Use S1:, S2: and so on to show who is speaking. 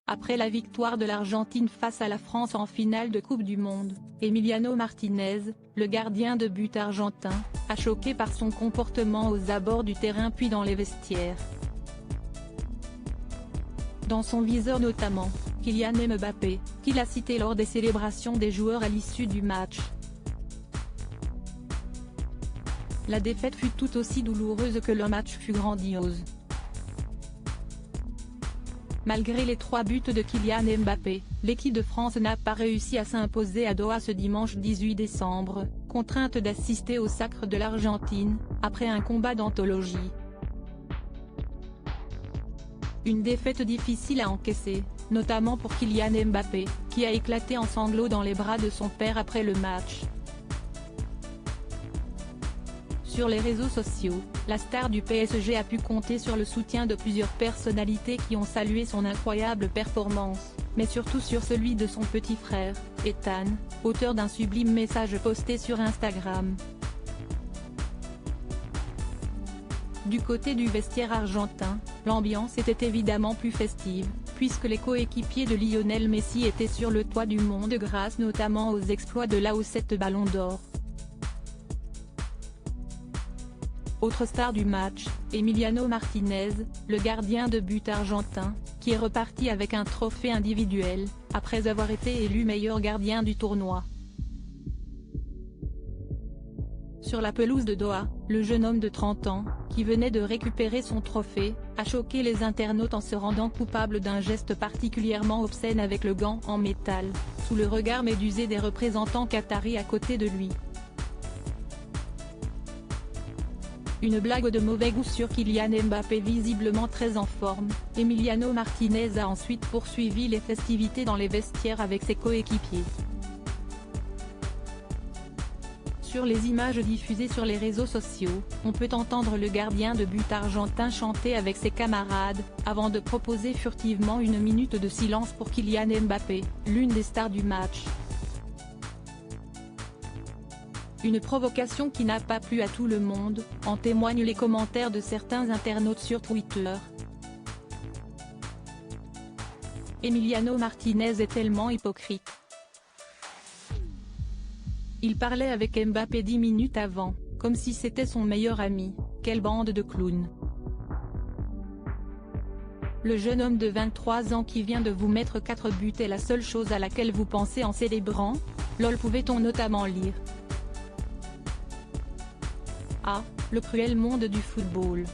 S1: Après la victoire de l'Argentine face à la France en finale de Coupe du Monde, Emiliano Martinez, le gardien de but argentin, a choqué par son comportement aux abords du terrain puis dans les vestiaires. Dans son viseur notamment, Kylian Mbappé, qu'il a cité lors des célébrations des joueurs à l'issue du match. La défaite fut tout aussi douloureuse que le match fut grandiose. Malgré les 3 buts de Kylian Mbappé, l'équipe de France n'a pas réussi à s'imposer à Doha ce dimanche 18 décembre, contrainte d'assister au sacre de l'Argentine, après un combat d'anthologie. Une défaite difficile à encaisser, notamment pour Kylian Mbappé, qui a éclaté en sanglots dans les bras de son père après le match. Sur les réseaux sociaux, la star du PSG a pu compter sur le soutien de plusieurs personnalités qui ont salué son incroyable performance, mais surtout sur celui de son petit frère, Ethan, auteur d'un sublime message posté sur Instagram. Du côté du vestiaire argentin, l'ambiance était évidemment plus festive, puisque les coéquipiers de Lionel Messi étaient sur le toit du monde grâce notamment aux exploits de l'A7 Ballon d'Or. Autre star du match, Emiliano Martinez, le gardien de but argentin, qui est reparti avec un trophée individuel, après avoir été élu meilleur gardien du tournoi. Sur la pelouse de Doha, le jeune homme de 30 ans, qui venait de récupérer son trophée, a choqué les internautes en se rendant coupable d'un geste particulièrement obscène avec le gant en métal, sous le regard médusé des représentants qataris à côté de lui. Une blague de mauvais goût sur Kylian Mbappé visiblement très en forme, Emiliano Martinez a ensuite poursuivi les festivités dans les vestiaires avec ses coéquipiers. Sur les images diffusées sur les réseaux sociaux, on peut entendre le gardien de but argentin chanter avec ses camarades, avant de proposer furtivement une minute de silence pour Kylian Mbappé, l'une des stars du match. Une provocation qui n'a pas plu à tout le monde, en témoignent les commentaires de certains internautes sur Twitter. Emiliano Martinez est tellement hypocrite. Il parlait avec Mbappé 10 minutes avant, comme si c'était son meilleur ami, quelle bande de clowns. Le jeune homme de 23 ans qui vient de vous mettre 4 buts est la seule chose à laquelle vous pensez en célébrant ? LOL pouvait-on notamment lire. Ah, le cruel monde du football.